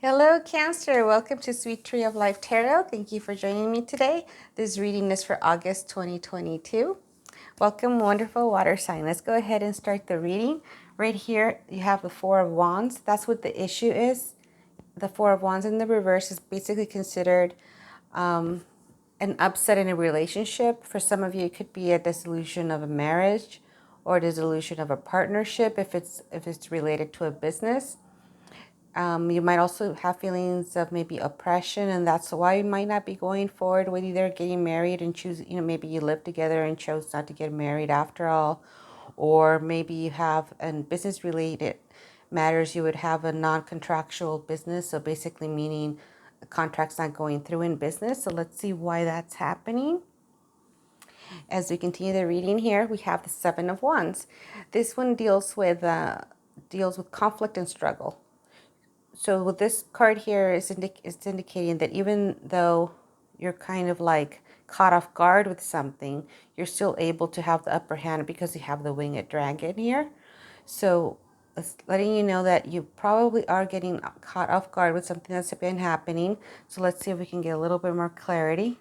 Hello, Cancer. Welcome to Sweet Tree of Life Tarot. Thank you for joining me today. This reading is for August 2022. Welcome, wonderful water sign. Let's go ahead and start the reading. Right here, you have the Four of Wands. That's what the issue is. The Four of Wands in the reverse is basically considered an upset in a relationship. For some of you, it could be a dissolution of a marriage or a dissolution of a partnership if it's related to a business. You might also have feelings of maybe oppression, and that's why you might not be going forward with either getting married and choose, maybe you live together and chose not to get married after all, or maybe you have in business related matters, you would have a non-contractual business, so basically meaning a contract's not going through in business. So let's see why that's happening. As we continue the reading here, we have the Seven of Wands. This one deals with conflict and struggle. So with this card here is it's indicating that even though you're kind of like caught off guard with something, you're still able to have the upper hand because you have the winged dragon here. So it's letting you know that you probably are getting caught off guard with something that's been happening. So let's see if we can get a little bit more clarity.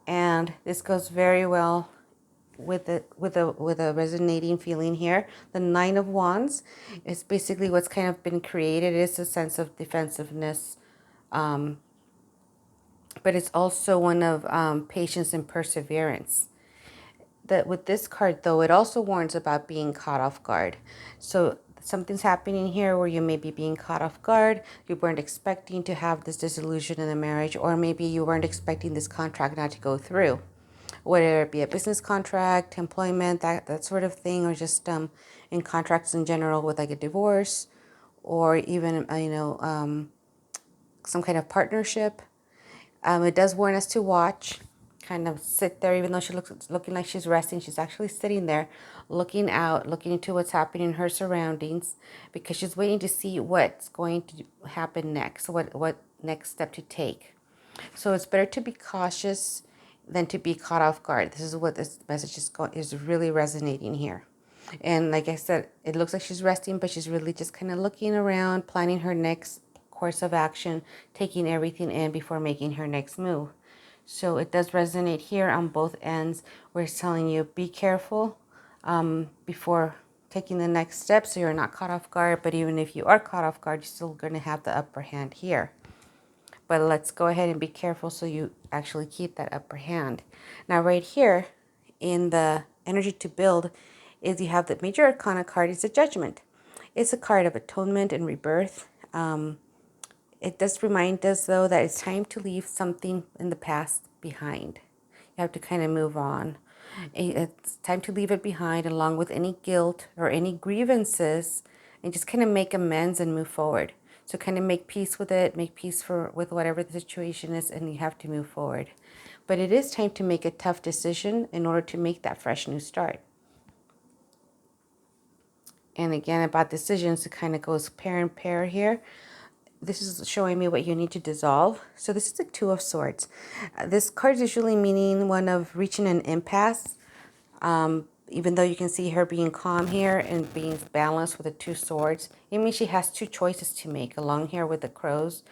And this goes very well with a resonating feeling here. The Nine of Wands is basically what's kind of been created. It is a sense of defensiveness, but it's also one of patience and perseverance. That with this card though, it also warns about being caught off guard. So something's happening here where you may be being caught off guard. You weren't expecting to have this dissolution in the marriage, or maybe you weren't expecting this contract not to go through, whether it be a business contract, employment, that sort of thing, or just in contracts in general with like a divorce, or even some kind of partnership. It does warn us to watch, kind of sit there, even though she looking like she's resting. She's actually sitting there, looking out, looking into what's happening in her surroundings, because she's waiting to see what's going to happen next, what next step to take. So it's better to be cautious than to be caught off guard. This is what this message is really resonating here. And like I said, it looks like she's resting, but she's really just kind of looking around, planning her next course of action, taking everything in before making her next move. So it does resonate here on both ends, where it's telling you be careful before taking the next step so you're not caught off guard. But even if you are caught off guard, you're still going to have the upper hand here. But let's go ahead and be careful so you actually keep that upper hand. Now right here in the energy to build is you have the major arcana card is the Judgment. It's a card of atonement and rebirth. It does remind us though that it's time to leave something in the past behind. You have to kind of move on. It's time to leave it behind along with any guilt or any grievances, and just kind of make amends and move forward. So kind of make peace with it, make peace with whatever the situation is, and you have to move forward. But it is time to make a tough decision in order to make that fresh new start. And again, about decisions, it kind of goes pair and pair here. This is showing me what you need to dissolve. So this is the Two of Swords. This card is usually meaning one of reaching an impasse. Even though you can see her being calm here and being balanced with the Two Swords, it means she has two choices to make along here with the crows.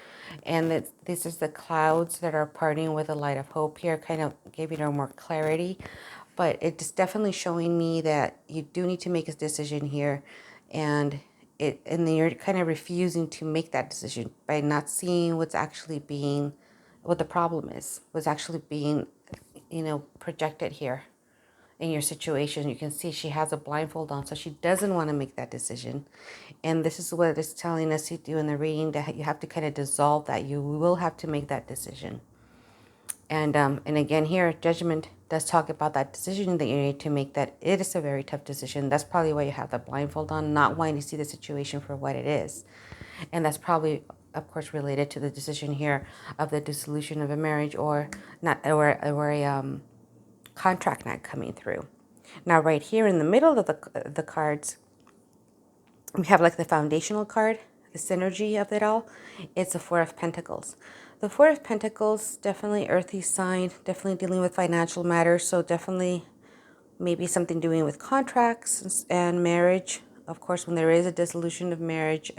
And this is the clouds that are parting with the light of hope here, kind of giving her more clarity. But it's definitely showing me that you do need to make a decision here. And then you're kind of refusing to make that decision by not seeing what's actually being, what the problem is, what's actually being, projected here in your situation. You can see she has a blindfold on, so she doesn't want to make that decision. And this is what it's telling us to do in the reading, that you have to kind of dissolve that. You will have to make that decision. And again here, Judgment does talk about that decision that you need to make, that it is a very tough decision. That's probably why you have the blindfold on, not wanting to see the situation for what it is. And that's probably, of course, related to the decision here of the dissolution of a marriage or a contract not coming through. Now right here in the middle of the cards, we have like the foundational card, the synergy of it all. It's the Four of Pentacles. The Four of Pentacles, definitely earthy sign, definitely dealing with financial matters. So definitely maybe something doing with contracts and marriage, of course, when there is a dissolution of marriage,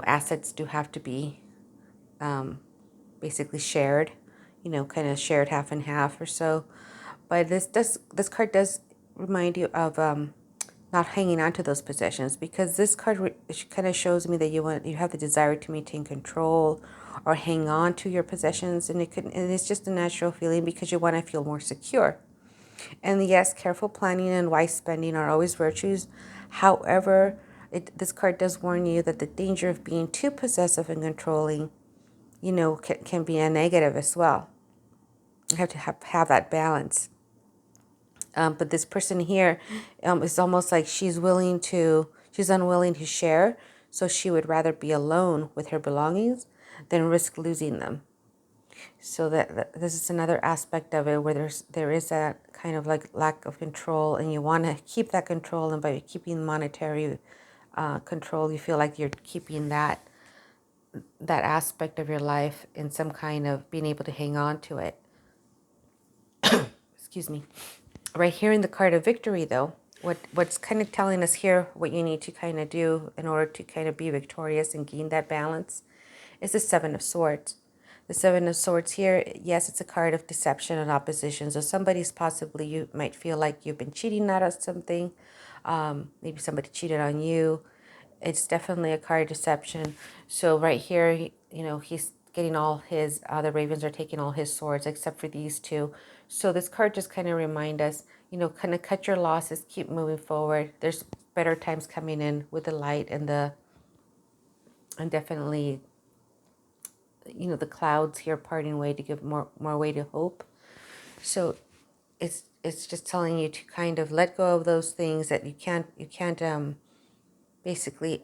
assets do have to be basically shared, kind of shared half and half or so. But this card does remind you of not hanging on to those possessions, because this card kind of shows me that you have the desire to maintain control or hang on to your possessions, and it's just a natural feeling because you want to feel more secure. And yes, careful planning and wise spending are always virtues. However, this card does warn you that the danger of being too possessive and controlling, can be a negative as well. You have to have that balance. But this person here is almost like she's unwilling to share, so she would rather be alone with her belongings than risk losing them. So that this is another aspect of it where there is that kind of like lack of control, and you want to keep that control, and by keeping monetary control, you feel like you're keeping that aspect of your life in some kind of being able to hang on to it. Excuse me. Right here in the card of victory, though, what's kind of telling us here what you need to kind of do in order to kind of be victorious and gain that balance is the Seven of Swords. The Seven of Swords here, yes, it's a card of deception and opposition. So you might feel like you've been cheating out of something. Maybe somebody cheated on you. It's definitely a card of deception. So right here, he's getting all his, the ravens are taking all his swords except for these two. So this card just kind of remind us, kind of cut your losses, keep moving forward. There's better times coming in with the light and definitely, the clouds here parting way to give more way to hope. So it's just telling you to kind of let go of those things that you can't basically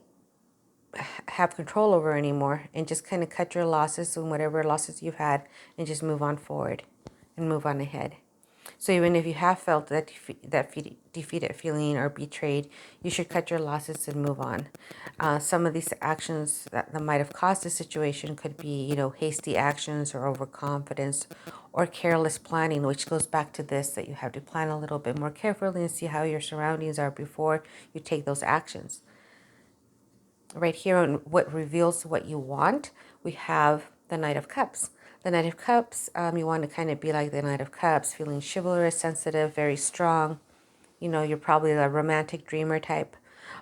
have control over anymore, and just kind of cut your losses and whatever losses you've had, and just move on forward and move on ahead. So even if you have felt that defeated feeling or betrayed, you should cut your losses and move on. Some of these actions that might have caused the situation could be, hasty actions or overconfidence or careless planning, which goes back to this, that you have to plan a little bit more carefully and see how your surroundings are before you take those actions. Right here on what reveals what you want, we have the Knight of Cups. The Knight of Cups, you want to kind of be like the Knight of Cups, feeling chivalrous, sensitive, very strong. You're probably a romantic dreamer type.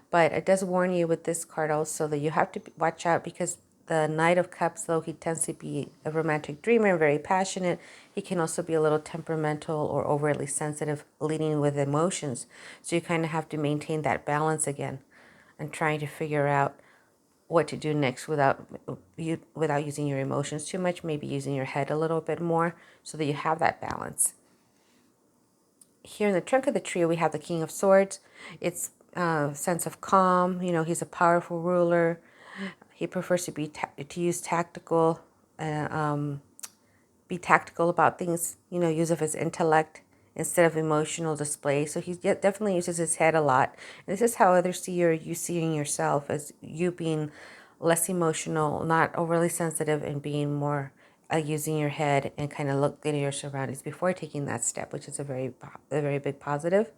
But it does warn you with this card also that you have to watch out, because the Knight of Cups, though he tends to be a romantic dreamer, very passionate, he can also be a little temperamental or overly sensitive, leading with emotions. So you kind of have to maintain that balance again, and trying to figure out what to do next without using your emotions too much, maybe using your head a little bit more, so that you have that balance. Here in the trunk of the tree, we have the King of Swords. It's a sense of calm. He's a powerful ruler. He prefers to use tactical, be tactical about things. Use of his intellect instead of emotional display. So he definitely uses his head a lot. And this is how others see you, or you seeing yourself, as you being less emotional, not overly sensitive, and being more using your head and kind of looking at your surroundings before taking that step, which is a very big positive.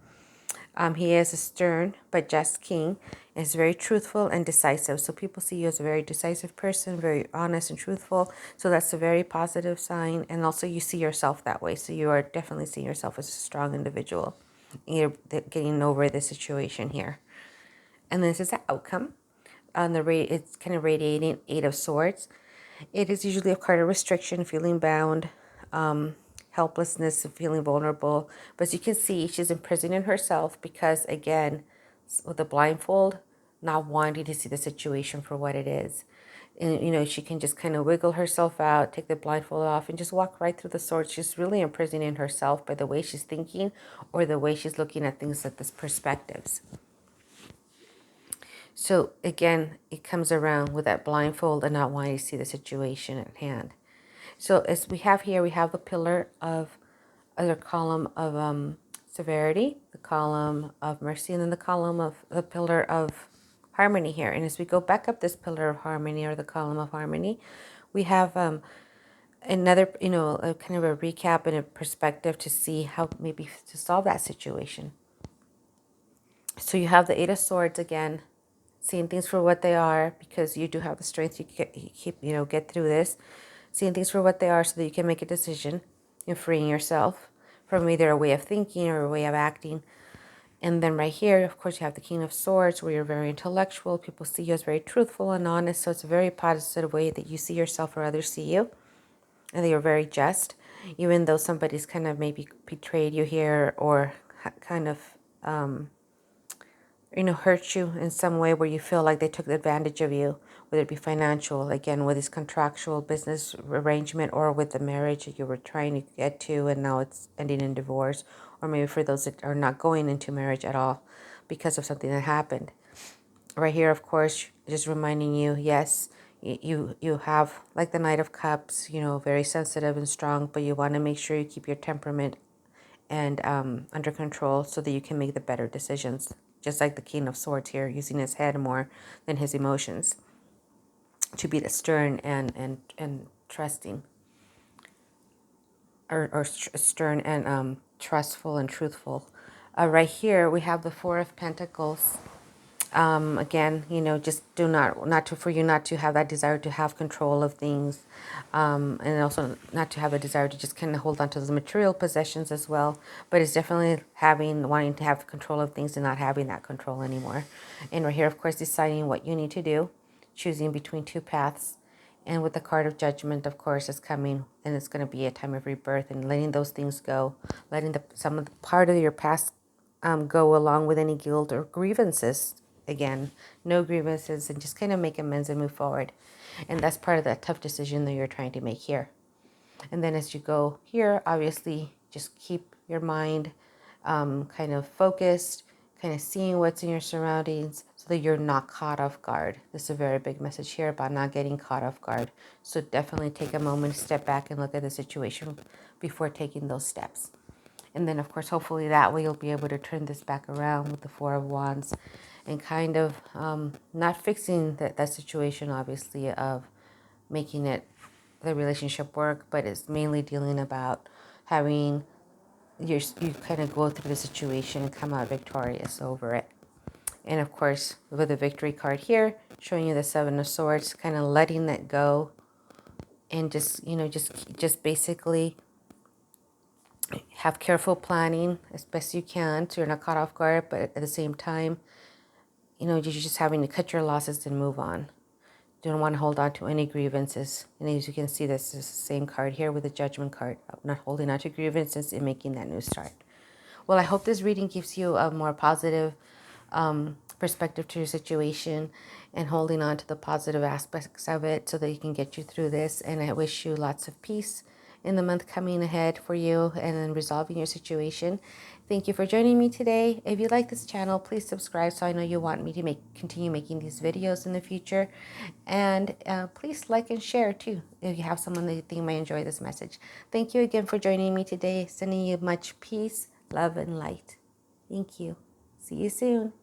He is a stern but just king, and is very truthful and decisive. So people see you as a very decisive person, very honest and truthful. So that's a very positive sign. And also you see yourself that way. So you are definitely seeing yourself as a strong individual. You're getting over the situation here. And this is the outcome. It's kind of radiating Eight of Swords. It is usually a card of restriction, feeling bound, helplessness, feeling vulnerable. But as you can see, she's imprisoning herself because, again, with the blindfold, not wanting to see the situation for what it is. And, she can just kind of wiggle herself out, take the blindfold off, and just walk right through the swords. She's really imprisoning herself by the way she's thinking, or the way she's looking at things at this perspectives. So again, it comes around with that blindfold and not wanting to see the situation at hand. So as we have here, we have the pillar of the column of severity, the column of mercy, and then the pillar of harmony here. And as we go back up this pillar of harmony, or the column of harmony, we have another, a kind of a recap and a perspective to see how maybe to solve that situation. So you have the Eight of Swords again, seeing things for what they are, because you do have the strength to get through this. Seeing things for what they are so that you can make a decision and freeing yourself from either a way of thinking or a way of acting. And then right here, of course, you have the King of Swords, where you're very intellectual. People see you as very truthful and honest. So it's a very positive way that you see yourself or others see you. And that you're very just, even though somebody's kind of maybe betrayed you here or kind of hurt you in some way where you feel like they took advantage of you, whether it be financial, again, with this contractual business arrangement, or with the marriage that you were trying to get to and now it's ending in divorce, or maybe for those that are not going into marriage at all because of something that happened. Right here, of course, just reminding you, yes, you have like the Knight of Cups, very sensitive and strong, but you want to make sure you keep your temperament and under control so that you can make the better decisions. Just like the King of Swords here, using his head more than his emotions to be the stern and trusting, or stern and trustful and truthful. Right here, we have the Four of Pentacles. Again, just for you not to have that desire to have control of things, and also not to have a desire to just kind of hold on to the material possessions as well. But it's definitely wanting to have control of things and not having that control anymore. And right here, of course, deciding what you need to do, choosing between two paths. And with the card of Judgment, of course, is coming, and it's going to be a time of rebirth and letting those things go, letting some of the part of your past go, along with any guilt or grievances. Again, no grievances, and just kind of make amends and move forward. And that's part of that tough decision that you're trying to make here. And then as you go here, obviously, just keep your mind kind of focused, kind of seeing what's in your surroundings so that you're not caught off guard. This is a very big message here about not getting caught off guard. So definitely take a moment, step back and look at the situation before taking those steps. And then, of course, hopefully that way you'll be able to turn this back around with the Four of Wands and kind of not fixing that situation, obviously, of making the relationship work, but it's mainly dealing about having you kind of go through the situation and come out victorious over it. And of course, with the Victory card here, showing you the Seven of Swords, kind of letting it go and just basically have careful planning as best you can so you're not caught off guard, but at the same time, you're just having to cut your losses and move on. You don't want to hold on to any grievances. And as you can see, this is the same card here with the Judgment card. Not holding on to grievances and making that new start. Well, I hope this reading gives you a more positive perspective to your situation and holding on to the positive aspects of it so that you can get you through this. And I wish you lots of peace in the month coming ahead for you and in resolving your situation. Thank you for joining me today. If you like this channel, please subscribe so I know you want me to continue making these videos in the future. And please like and share too if you have someone that you think might enjoy this message. Thank you again for joining me today. Sending you much peace, love, and light. Thank you. See you soon.